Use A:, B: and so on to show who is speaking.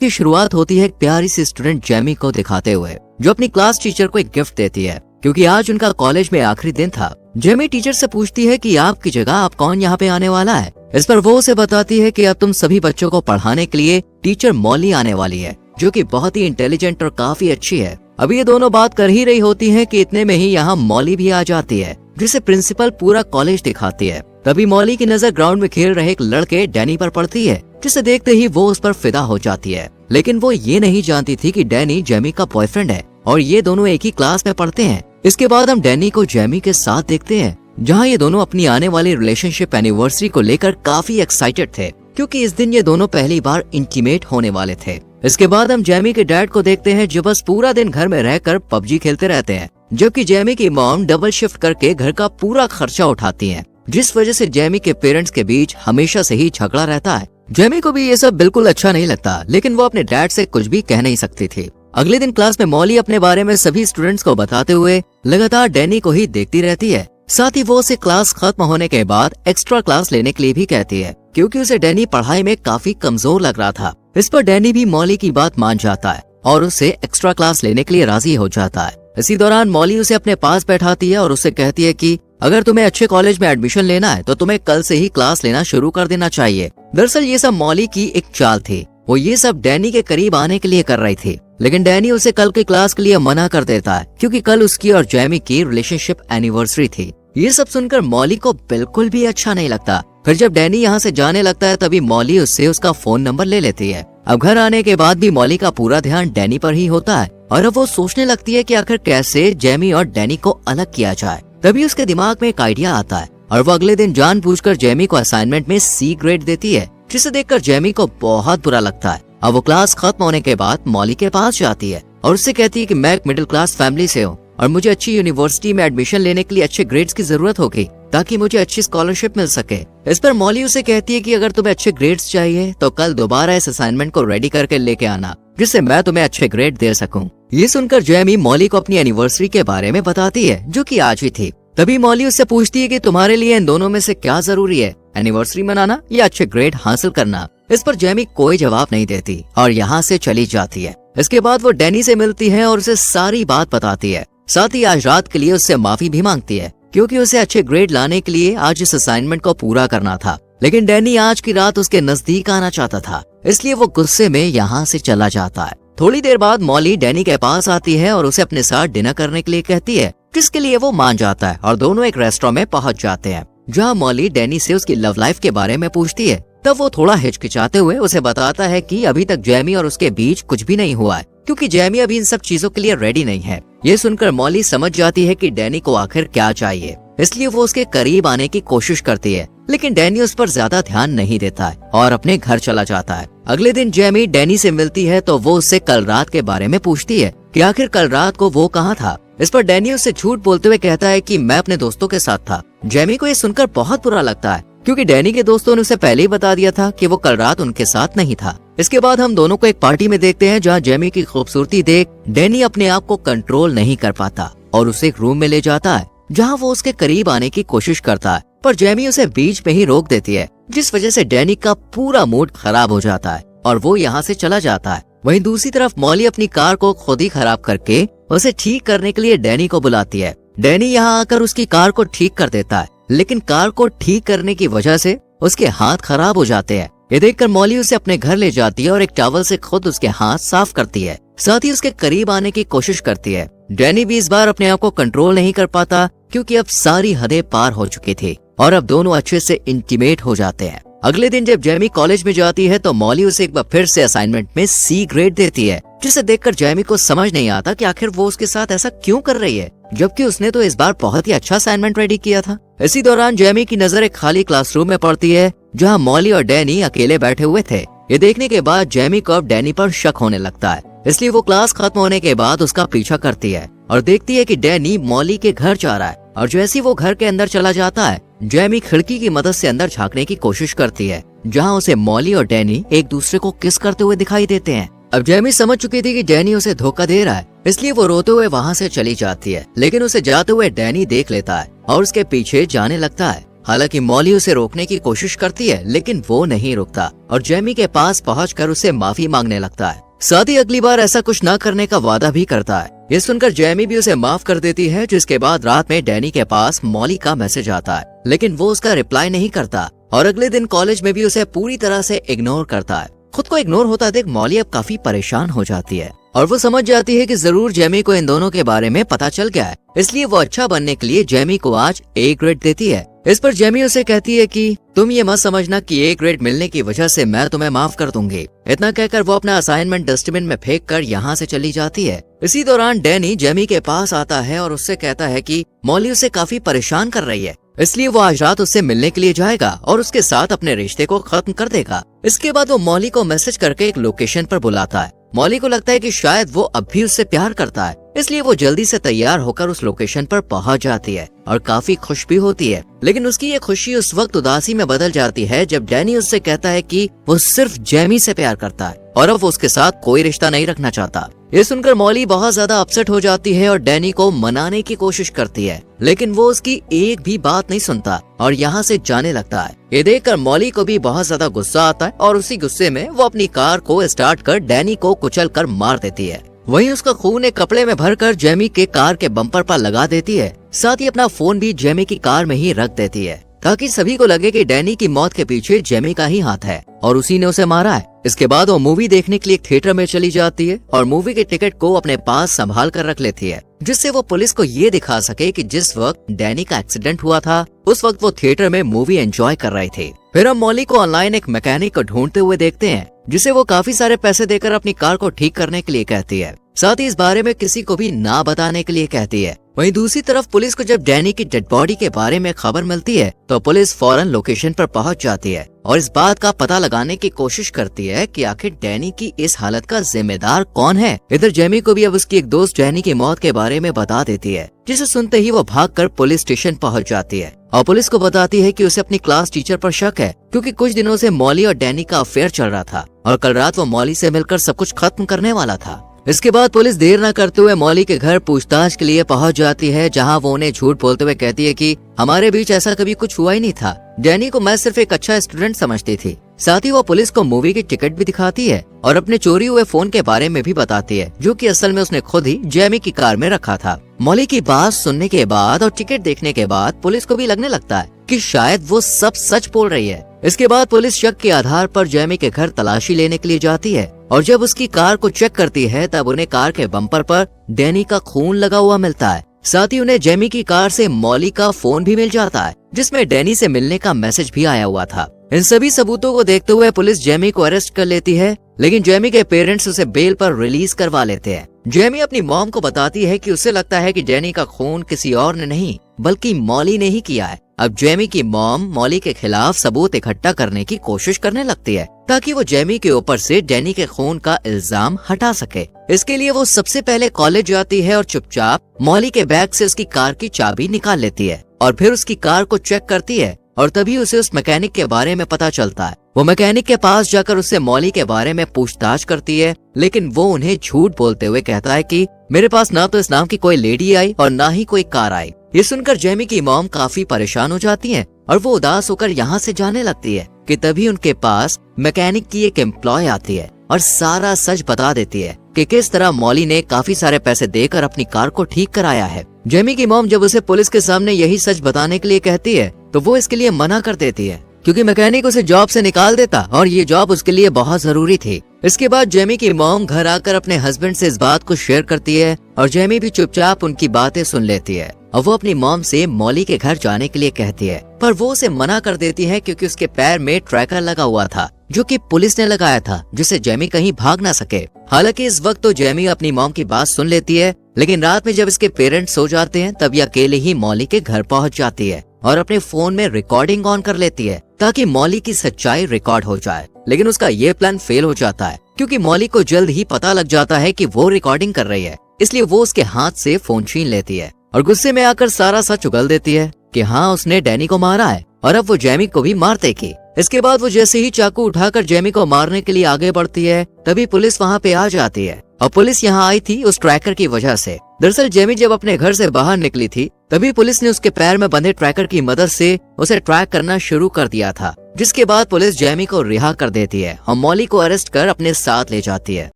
A: की शुरुआत होती है एक प्यारी सी स्टूडेंट जेमी को दिखाते हुए, जो अपनी क्लास टीचर को एक गिफ्ट देती है क्योंकि आज उनका कॉलेज में आखिरी दिन था। जेमी टीचर से पूछती है कि आपकी जगह आप कौन यहाँ पे आने वाला है। इस पर वो उसे बताती है कि अब तुम सभी बच्चों को पढ़ाने के लिए टीचर मॉली आने वाली है, जो कि बहुत ही इंटेलिजेंट और काफी अच्छी है। अभी ये दोनों बात कर ही रही होती हैं कि इतने में ही यहाँ मॉली भी आ जाती है, जिसे प्रिंसिपल पूरा कॉलेज दिखाती है। तभी मॉली की नजर ग्राउंड में खेल रहे एक लड़के डैनी पर पड़ती है, जिसे देखते ही वो उस पर फिदा हो जाती है। लेकिन वो ये नहीं जानती थी कि डैनी जेमी का बॉयफ्रेंड है और ये दोनों एक ही क्लास में पढ़ते हैं। इसके बाद हम डैनी को जेमी के साथ देखते हैं, जहाँ ये दोनों अपनी आने वाली रिलेशनशिप एनिवर्सरी को लेकर काफी एक्साइटेड थे, क्योंकि इस दिन ये दोनों पहली बार इंटीमेट होने वाले थे। इसके बाद हम जेमी के डैड को देखते हैं, जो बस पूरा दिन घर में रहकर पबजी खेलते रहते हैं, जबकि जेमी की मॉम डबल शिफ्ट करके घर का पूरा खर्चा उठाती है, जिस वजह से जेमी के पेरेंट्स के बीच हमेशा से ही झगड़ा रहता है। जेमी को भी ये सब बिल्कुल अच्छा नहीं लगता, लेकिन वो अपने डैड से कुछ भी कह नहीं सकती थी। अगले दिन क्लास में मॉली अपने बारे में सभी स्टूडेंट्स को बताते हुए लगातार डैनी को ही देखती रहती है। साथ ही वो उसे क्लास खत्म होने के बाद एक्स्ट्रा क्लास लेने के लिए भी कहती है, क्योंकि उसे डैनी पढ़ाई में काफी कमजोर लग रहा था। इस पर डैनी भी मॉली की बात मान जाता है और उसे एक्स्ट्रा क्लास लेने के लिए राजी हो जाता है। इसी दौरान मॉली उसे अपने पास बैठाती है और उससे कहती है कि अगर तुम्हें अच्छे कॉलेज में एडमिशन लेना है तो तुम्हें कल से ही क्लास लेना शुरू कर देना चाहिए। दरअसल ये सब मॉली की एक चाल थी। वो ये सब डैनी के करीब आने के लिए कर रही थी, लेकिन डैनी उसे कल की क्लास के लिए मना कर देता है, क्योंकि कल उसकी और जेमी की रिलेशनशिप एनिवर्सरी थी। ये सब सुनकर मॉली को बिल्कुल भी अच्छा नहीं लगता। फिर जब डैनी यहाँ से जाने लगता है, तभी मॉली उससे उसका फोन नंबर ले लेती है। अब घर आने के बाद भी मॉली का पूरा ध्यान डैनी पर ही होता है और अब वो सोचने लगती है कि आखिर कैसे जेमी और डैनी को अलग किया जाए। तभी उसके दिमाग में एक आइडिया आता है और वो अगले दिन जानबूझकर जेमी को असाइनमेंट में C ग्रेड देती है, जिसे देखकर जेमी को बहुत बुरा लगता है। अब वो क्लास खत्म होने के बाद मॉली के पास जाती है और उससे कहती है कि मैं एक मिडिल क्लास फैमिली से हूँ और मुझे अच्छी यूनिवर्सिटी में एडमिशन लेने के लिए अच्छे ग्रेड्स की जरूरत होगी, ताकि मुझे अच्छी स्कॉलरशिप मिल सके। इस पर मॉली उसे कहती है कि अगर तुम्हें अच्छे ग्रेड्स चाहिए तो कल दोबारा इस असाइनमेंट को रेडी करके लेके आना, जिससे मैं तुम्हें अच्छे ग्रेड दे सकूं। ये सुनकर जेमी मॉली को अपनी एनिवर्सरी के बारे में बताती है, जो कि आज ही थी। तभी मॉली उससे पूछती है कि तुम्हारे लिए इन दोनों में से क्या जरूरी है, एनिवर्सरी मनाना या अच्छे ग्रेड हासिल करना। इस पर जेमी कोई जवाब नहीं देती और यहाँ से चली जाती है। इसके बाद वो डैनी से मिलती है और उसे सारी बात बताती है। साथ ही आज रात के लिए उससे माफी भी मांगती है, क्योंकि उसे अच्छे ग्रेड लाने के लिए आज इस असाइनमेंट को पूरा करना था। लेकिन डैनी आज की रात उसके नजदीक आना चाहता था, इसलिए वो गुस्से में यहाँ से चला जाता है। थोड़ी देर बाद मॉली डैनी के पास आती है और उसे अपने साथ डिनर करने के लिए कहती है, जिसके लिए वो मान जाता है और दोनों एक रेस्टोरेंट में पहुंच जाते हैं, जहाँ मॉली डैनी से उसकी लव लाइफ के बारे में पूछती है। तब वो थोड़ा हिचकिचाते हुए उसे बताता है कि अभी तक जेमी और उसके बीच कुछ भी नहीं हुआ है, क्योंकि जेमी अभी इन सब चीजों के लिए रेडी नहीं है। ये सुनकर मॉली समझ जाती है कि डैनी को आखिर क्या चाहिए, इसलिए वो उसके करीब आने की कोशिश करती है, लेकिन डैनी उस पर ज्यादा ध्यान नहीं देता है और अपने घर चला जाता है। अगले दिन जेमी डैनी से मिलती है तो वो उससे कल रात के बारे में पूछती है कि आखिर कल रात को वो कहाँ था। इस पर डैनी उससे झूठ बोलते हुए कहता है कि मैं अपने दोस्तों के साथ था। जेमी को ये सुनकर बहुत बुरा लगता है, क्योंकि डैनी के दोस्तों ने उसे पहले ही बता दिया था कि वो कल रात उनके साथ नहीं था। इसके बाद हम दोनों को एक पार्टी में देखते हैं, जहाँ जेमी की खूबसूरती देख डैनी अपने आप को कंट्रोल नहीं कर पाता और उसे एक रूम में ले जाता है, जहाँ वो उसके करीब आने की कोशिश करता है, पर जेमी उसे बीच में ही रोक देती है, जिस वजह से डैनी का पूरा मूड खराब हो जाता है और वो यहाँ से चला जाता है। वहीं दूसरी तरफ मॉली अपनी कार को खुद ही खराब करके उसे ठीक करने के लिए डैनी को बुलाती है। डैनी यहाँ आकर उसकी कार को ठीक कर देता है, लेकिन कार को ठीक करने की वजह से उसके हाथ खराब हो जाते हैं। ये देखकर मॉली उसे अपने घर ले जाती है और एक टॉवल से खुद उसके हाथ साफ करती है, साथ ही उसके करीब आने की कोशिश करती है। डैनी भी इस बार अपने आप को कंट्रोल नहीं कर पाता, क्योंकि अब सारी हदें पार हो चुकी थी और अब दोनों अच्छे से इंटीमेट हो जाते हैं। अगले दिन जब जेमी कॉलेज में जाती है तो मॉली उसे एक बार फिर से असाइनमेंट में C ग्रेड देती है, जिसे देखकर जेमी को समझ नहीं आता कि आखिर वो उसके साथ ऐसा क्यों कर रही है, जबकि उसने तो इस बार बहुत ही अच्छा असाइनमेंट रेडी किया था। इसी दौरान जेमी की नजर एक खाली क्लासरूम में पड़ती है, जहाँ मॉली और डैनी अकेले बैठे हुए थे। ये देखने के बाद जेमी को अब डैनी पर शक होने लगता है, इसलिए वो क्लास खत्म होने के बाद उसका पीछा करती है और देखती है कि डैनी मॉली के घर जा रहा है। और जैसे ही वो घर के अंदर चला जाता है, जेमी खिड़की की मदद से अंदर झांकने की कोशिश करती है, जहाँ उसे मॉली और डैनी एक दूसरे को किस करते हुए दिखाई देते हैं। अब जेमी समझ चुकी थी कि डैनी उसे धोखा दे रहा है, इसलिए वो रोते हुए वहाँ से चली जाती है, लेकिन उसे जाते हुए डैनी देख लेता है और उसके पीछे जाने लगता है। हालांकि मॉली उसे रोकने की कोशिश करती है, लेकिन वो नहीं रुकता और जेमी के पास पहुंचकर उसे माफी मांगने लगता है। साथ ही अगली बार ऐसा कुछ न करने का वादा भी करता है। ये सुनकर जेमी भी उसे माफ कर देती है, जिसके बाद रात में डैनी के पास मॉली का मैसेज आता है, लेकिन वो उसका रिप्लाई नहीं करता और अगले दिन कॉलेज में भी उसे पूरी तरह से इग्नोर करता है। खुद को इग्नोर होता देख मॉली अब काफी परेशान हो जाती है और वो समझ जाती है कि जरूर जेमी को इन दोनों के बारे में पता चल गया है, इसलिए वो अच्छा बनने के लिए जेमी को आज ए ग्रेड देती है। इस पर जेमी उसे कहती है कि तुम ये मत समझना कि ए ग्रेड मिलने की वजह से मैं तुम्हें माफ कर दूंगी। इतना कहकर वो अपना असाइनमेंट डस्टबिन में फेंक कर यहाँ से चली जाती है। इसी दौरान डैनी जेमी के पास आता है और उससे कहता है कि मॉली उसे काफी परेशान कर रही है, इसलिए वो आज रात उससे मिलने के लिए जाएगा और उसके साथ अपने रिश्ते को खत्म कर देगा। इसके बाद वो मॉली को मैसेज करके एक लोकेशन पर बुलाता है। मॉली को लगता है कि शायद वो अब भी उससे प्यार करता है, इसलिए वो जल्दी से तैयार होकर उस लोकेशन पर पहुंच जाती है और काफी खुश भी होती है। लेकिन उसकी ये खुशी उस वक्त उदासी में बदल जाती है जब डैनी उससे कहता है कि वो सिर्फ जेमी से प्यार करता है और अब वो उसके साथ कोई रिश्ता नहीं रखना चाहता। ये सुनकर मॉली बहुत ज्यादा अपसेट हो जाती है और डैनी को मनाने की कोशिश करती है, लेकिन वो उसकी एक भी बात नहीं सुनता और यहाँ से जाने लगता है। ये देखकर मॉली को भी बहुत ज्यादा गुस्सा आता है और उसी गुस्से में वो अपनी कार को स्टार्ट कर डैनी को कुचल कर मार देती है। वहीं उसका खून एक कपड़े में भरकर जेमी के कार के बम्पर पर लगा देती है। साथ ही अपना फोन भी जेमी की कार में ही रख देती है ताकि सभी को लगे कि डैनी की मौत के पीछे जेमी का ही हाथ है और उसी ने उसे मारा है। इसके बाद वो मूवी देखने के लिए थिएटर में चली जाती है और मूवी के टिकट को अपने पास संभाल कर रख लेती है, जिससे वो पुलिस को ये दिखा सके कि जिस वक्त डैनी का एक्सीडेंट हुआ था उस वक्त वो थिएटर में मूवी एंजॉय कर रही थी। फिर हम मॉली को ऑनलाइन एक मैकेनिक को ढूंढते हुए देखते हैं, जिसे वो काफी सारे पैसे देकर अपनी कार को ठीक करने के लिए कहती है। साथ ही इस बारे में किसी को भी ना बताने के लिए कहती है। वहीं दूसरी तरफ पुलिस को जब डैनी की डेड बॉडी के बारे में खबर मिलती है तो पुलिस फौरन लोकेशन पर पहुंच जाती है और इस बात का पता लगाने की कोशिश करती है कि आखिर डैनी की इस हालत का जिम्मेदार कौन है। इधर जेमी को भी अब उसकी एक दोस्त डैनी की मौत के बारे में बता देती है, जिसे सुनते ही वो भागकर पुलिस स्टेशन पहुंच जाती है और पुलिस को बताती है कि उसे अपनी क्लास टीचर पर शक है, क्योंकि कुछ दिनों से मॉली और डैनी का अफेयर चल रहा था और कल रात वो मॉली से मिलकर सब कुछ खत्म करने वाला था। इसके बाद पुलिस देर न करते हुए मॉली के घर पूछताछ के लिए पहुंच जाती है, जहां वो उन्हें झूठ बोलते हुए कहती है कि हमारे बीच ऐसा कभी कुछ हुआ ही नहीं था, डैनी को मैं सिर्फ एक अच्छा स्टूडेंट समझती थी। साथ ही वो पुलिस को मूवी की टिकट भी दिखाती है और अपने चोरी हुए फोन के बारे में भी बताती है, जो कि असल में उसने खुद ही जेमी की कार में रखा था। मॉली की बात सुनने के बाद और टिकट देखने के बाद पुलिस को भी लगने लगता है कि शायद वो सब सच बोल रही है। इसके बाद पुलिस शक के आधार पर जेमी के घर तलाशी लेने के लिए जाती है और जब उसकी कार को चेक करती है तब उन्हें कार के बम्पर पर डैनी का खून लगा हुआ मिलता है। साथ ही उन्हें जेमी की कार से मॉली का फोन भी मिल जाता है, जिसमें डैनी से मिलने का मैसेज भी आया हुआ था। इन सभी सबूतों को देखते हुए पुलिस जेमी को अरेस्ट कर लेती है, लेकिन जेमी के पेरेंट्स उसे बेल पर रिलीज करवा लेते हैं। जेमी अपनी मॉम को बताती है कि उसे लगता है कि डैनी का खून किसी और ने नहीं बल्कि मॉली ने ही किया है। अब जेमी की मॉम मॉली के खिलाफ सबूत इकट्ठा करने की कोशिश करने लगती है ताकि वो जेमी के ऊपर से डैनी के खून का इल्जाम हटा सके। इसके लिए वो सबसे पहले कॉलेज जाती है और चुपचाप मॉली के बैग से उसकी कार की चाबी निकाल लेती है और फिर उसकी कार को चेक करती है और तभी उसे उस मैकेनिक के बारे में पता चलता है। वो मैकेनिक के पास जाकर उससे मॉली के बारे में पूछताछ करती है, लेकिन वो उन्हें झूठ बोलते हुए कहता है कि मेरे पास ना तो इस नाम की कोई लेडी आई और ना ही कोई कार आई। ये सुनकर जेमी की मॉम काफी परेशान हो जाती है और वो उदास होकर यहाँ से जाने लगती है कि तभी उनके पास मैकेनिक की एक एम्प्लॉय आती है और सारा सच बता देती है कि किस तरह मॉली ने काफी सारे पैसे देकर अपनी कार को ठीक कराया है। जेमी की मॉम जब उसे पुलिस के सामने यही सच बताने के लिए कहती है तो वो इसके लिए मना कर देती है, क्योंकि मैकेनिक उसे जॉब से निकाल देता और ये जॉब उसके लिए बहुत जरूरी थी। इसके बाद जेमी की मॉम घर आकर अपने हस्बैंड से इस बात को शेयर करती है और जेमी भी चुपचाप उनकी बातें सुन लेती है और वो अपनी मॉम से मॉली के घर जाने के लिए कहती है, पर वो उसे मना कर देती है क्योंकि उसके पैर में ट्रैकर लगा हुआ था जो कि पुलिस ने लगाया था, जिससे जेमी कहीं भाग ना सके। हालांकि इस वक्त तो जेमी अपनी मॉम की बात सुन लेती है, लेकिन रात में जब इसके पेरेंट्स सो जाते हैं तब ये अकेले ही मॉली के घर पहुंच जाती है और अपने फोन में रिकॉर्डिंग ऑन कर लेती है ताकि मॉली की सच्चाई रिकॉर्ड हो जाए। लेकिन उसका ये प्लान फेल हो जाता है क्योंकि मॉली को जल्द ही पता लग जाता है कि वो रिकॉर्डिंग कर रही है, इसलिए वो उसके हाथ से फोन छीन लेती है और गुस्से में आकर सारा सच उगल देती है कि हाँ उसने डैनी को मारा है और अब वो जेमी को भी मार देगी। इसके बाद वो जैसे ही चाकू उठाकर जेमी को मारने के लिए आगे बढ़ती है तभी पुलिस वहाँ पे आ जाती है और पुलिस यहाँ आई थी उस ट्रैकर की वजह से, दरअसल जेमी जब अपने घर से बाहर निकली थी तभी पुलिस ने उसके पैर में बंधे ट्रैकर की मदद से उसे ट्रैक करना शुरू कर दिया था, जिसके बाद पुलिस जेमी को रिहा कर देती है और मॉली को अरेस्ट कर अपने साथ ले जाती है।